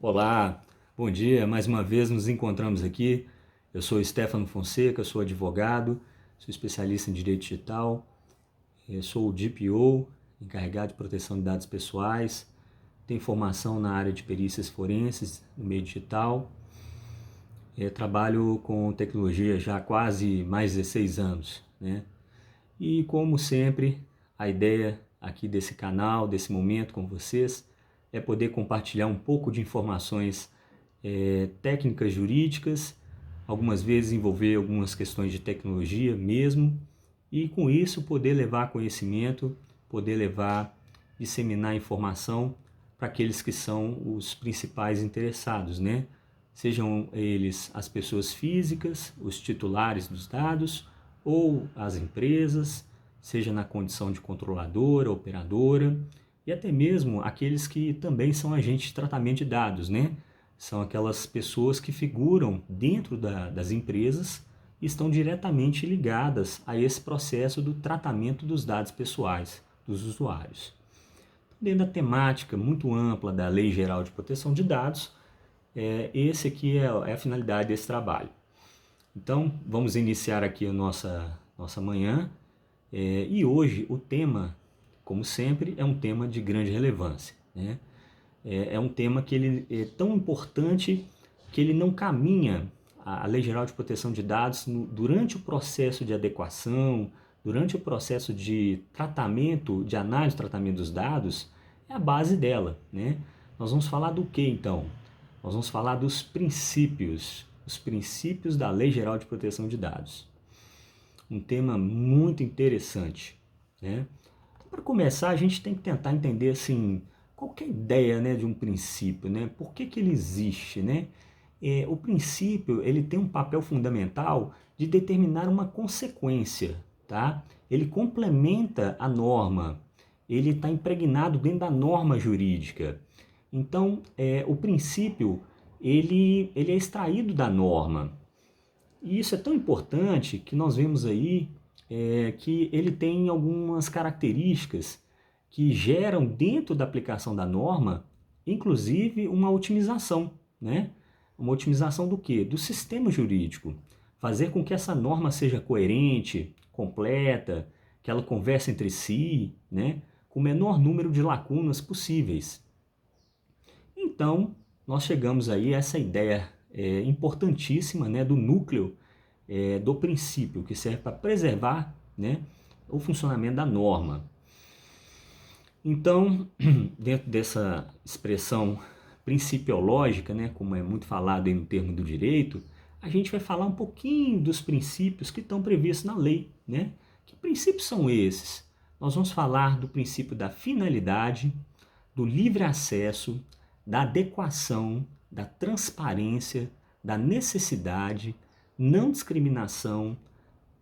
Olá, bom dia. Mais uma vez nos encontramos aqui. Eu sou Stefano Fonseca, sou advogado, sou especialista em direito digital, sou o DPO, encarregado de proteção de dados pessoais, tenho formação na área de perícias forenses no meio digital, trabalho com tecnologia já há quase mais de 16 anos, né? E como sempre, a ideia aqui desse canal, desse momento com vocês, é poder compartilhar um pouco de informações técnicas jurídicas, algumas vezes envolver algumas questões de tecnologia mesmo, e com isso poder levar conhecimento, poder levar, disseminar informação para aqueles que são os principais interessados, né? Sejam eles as pessoas físicas, os titulares dos dados, ou as empresas, seja na condição de controladora, operadora, e até mesmo aqueles que também são agentes de tratamento de dados, né? São aquelas pessoas que figuram dentro das empresas e estão diretamente ligadas a esse processo do tratamento dos dados pessoais dos usuários. Dentro da temática muito ampla da Lei Geral de Proteção de Dados, esse aqui é a finalidade desse trabalho. Então, vamos iniciar aqui a nossa manhã. E hoje o tema, como sempre, é um tema de grande relevância, né? É um tema que ele é tão importante que ele não caminha, a Lei Geral de Proteção de Dados, durante o processo de adequação, durante o processo de tratamento, de análise e tratamento dos dados, é a base dela, né? Nós vamos falar do que então? Nós vamos falar dos princípios, os princípios da Lei Geral de Proteção de Dados. Um tema muito interessante, né? Para começar, a gente tem que tentar entender assim, qual que é a ideia, né, de um princípio, né? Por que que ele existe, né? O princípio, ele tem um papel fundamental de determinar uma consequência, tá? Ele complementa a norma, ele está impregnado dentro da norma jurídica. Então, o princípio, ele é extraído da norma. E isso é tão importante que nós vemos aí que ele tem algumas características que geram dentro da aplicação da norma, inclusive uma otimização, né? Uma otimização do quê? Do sistema jurídico. Fazer com que essa norma seja coerente, completa, que ela converse entre si, né? Com o menor número de lacunas possíveis. Então, nós chegamos aí a essa ideia importantíssima, né, do núcleo do princípio, que serve para preservar, né, o funcionamento da norma. Então, dentro dessa expressão principiológica, né, como é muito falado aí no termo do direito, a gente vai falar um pouquinho dos princípios que estão previstos na lei, né? Que princípios são esses? Nós vamos falar do princípio da finalidade, do livre acesso, da adequação, da transparência, da necessidade, não discriminação,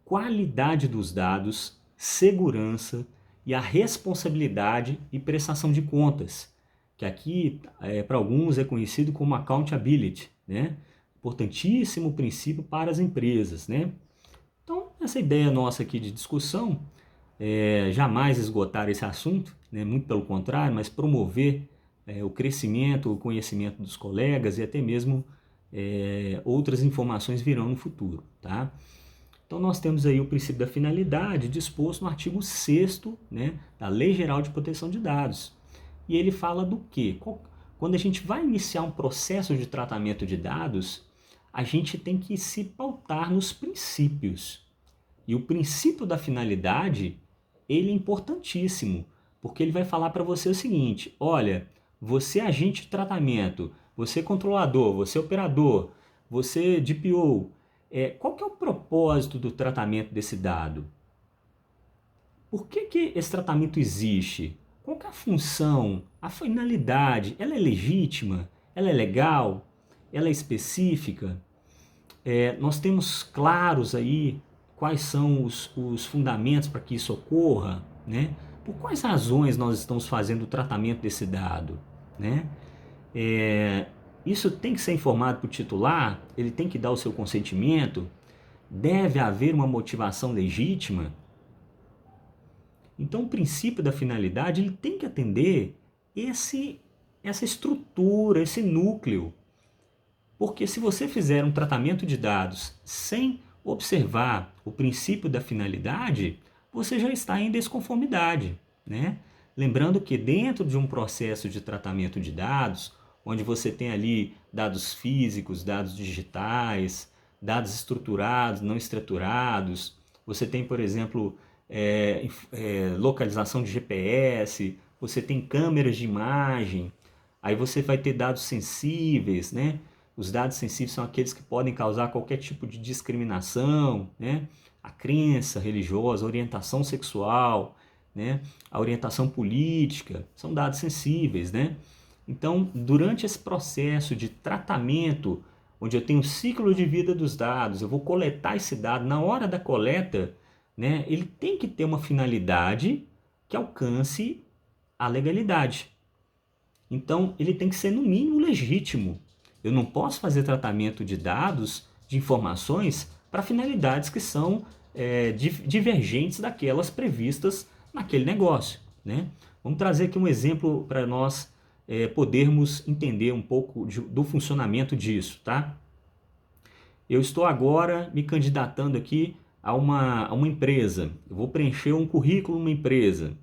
qualidade dos dados, segurança e a responsabilidade e prestação de contas, que aqui para alguns é conhecido como accountability, né? Importantíssimo princípio para as empresas, né? Então, essa ideia nossa aqui de discussão jamais esgotar esse assunto, né? Muito pelo contrário, mas promover o crescimento, o conhecimento dos colegas e até mesmo outras informações virão no futuro, tá? Então nós temos aí o princípio da finalidade disposto no artigo 6º, né, da Lei Geral de Proteção de Dados. E ele fala do quê? Quando a gente vai iniciar um processo de tratamento de dados, a gente tem que se pautar nos princípios. E o princípio da finalidade, ele é importantíssimo, porque ele vai falar para você o seguinte: olha, você é agente de tratamento, você é controlador, você é operador, você é DPO, qual que é o propósito do tratamento desse dado? Por que esse tratamento existe? Qual que é a função, a finalidade? Ela é legítima? Ela é legal? Ela é específica? Nós temos claros aí quais são os fundamentos para que isso ocorra, né? Por quais razões nós estamos fazendo o tratamento desse dado, né? Isso tem que ser informado para o titular, ele tem que dar o seu consentimento, deve haver uma motivação legítima. Então, o princípio da finalidade ele tem que atender essa estrutura, esse núcleo. Porque se você fizer um tratamento de dados sem observar o princípio da finalidade, você já está em desconformidade, né? Lembrando que dentro de um processo de tratamento de dados, onde você tem ali dados físicos, dados digitais, dados estruturados, não estruturados, você tem, por exemplo, localização de GPS, você tem câmeras de imagem, aí você vai ter dados sensíveis, né? Os dados sensíveis são aqueles que podem causar qualquer tipo de discriminação, né? A crença religiosa, a orientação sexual, né? A orientação política, são dados sensíveis, né? Então, durante esse processo de tratamento, onde eu tenho o ciclo de vida dos dados, eu vou coletar esse dado, na hora da coleta, né, ele tem que ter uma finalidade que alcance a legalidade. Então, ele tem que ser, no mínimo, legítimo. Eu não posso fazer tratamento de dados, de informações, para finalidades que são divergentes daquelas previstas naquele negócio, né? Vamos trazer aqui um exemplo para nós podermos entender um pouco do funcionamento disso, tá? Eu estou agora me candidatando aqui a uma empresa. Eu vou preencher um currículo numa empresa.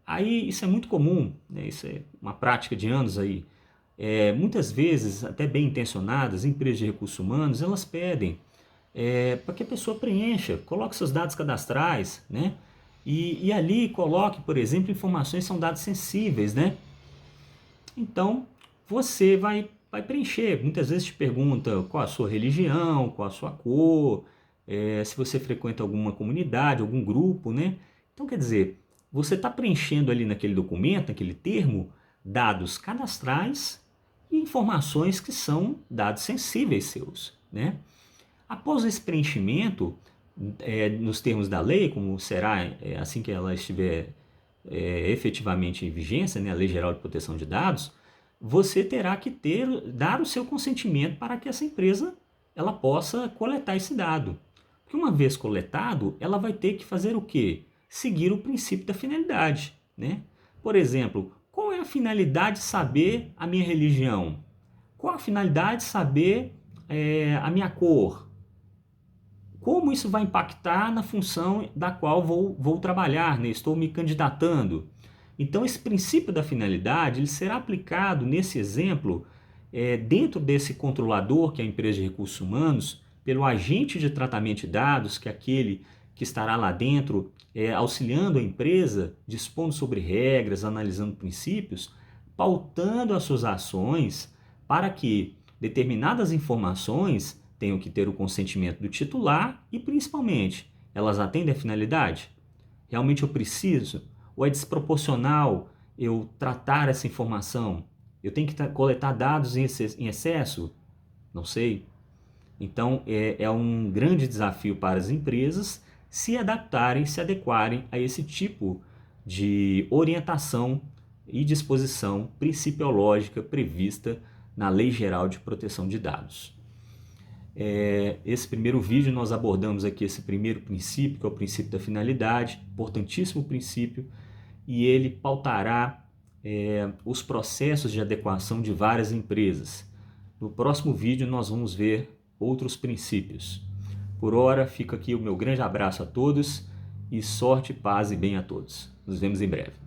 Aí isso é muito comum, né? Isso é uma prática de anos aí. Muitas vezes, até bem intencionadas, empresas de recursos humanos, elas pedem para que a pessoa preencha, coloque seus dados cadastrais, né? E ali coloque, por exemplo, informações que são dados sensíveis, né? Então, você vai preencher. Muitas vezes te pergunta qual a sua religião, qual a sua cor, se você frequenta alguma comunidade, algum grupo, né? Então, quer dizer, você está preenchendo ali naquele documento, naquele termo, dados cadastrais e informações que são dados sensíveis seus, né? Após esse preenchimento, nos termos da lei, como será assim que ela estiver efetivamente em vigência, né, a Lei Geral de Proteção de Dados, você terá que dar o seu consentimento para que essa empresa ela possa coletar esse dado. Porque uma vez coletado, ela vai ter que fazer o quê? Seguir o princípio da finalidade, né? Por exemplo, qual é a finalidade de saber a minha religião? Qual a finalidade de saber a minha cor? Como isso vai impactar na função da qual vou trabalhar, né? Estou me candidatando. Então, esse princípio da finalidade ele será aplicado nesse exemplo dentro desse controlador, que é a empresa de recursos humanos, pelo agente de tratamento de dados, que é aquele que estará lá dentro auxiliando a empresa, dispondo sobre regras, analisando princípios, pautando as suas ações para que determinadas informações tenham que ter o consentimento do titular e, principalmente, elas atendem à finalidade? Realmente eu preciso? Ou é desproporcional eu tratar essa informação? Eu tenho que coletar dados em excesso? Não sei. Então, é um grande desafio para as empresas se adaptarem, se adequarem a esse tipo de orientação e disposição principiológica prevista na Lei Geral de Proteção de Dados. Esse primeiro vídeo nós abordamos aqui esse primeiro princípio, que é o princípio da finalidade, importantíssimo princípio, e ele pautará os processos de adequação de várias empresas. No próximo vídeo nós vamos ver outros princípios. Por hora, fica aqui o meu grande abraço a todos e sorte, paz e bem a todos. Nos vemos em breve.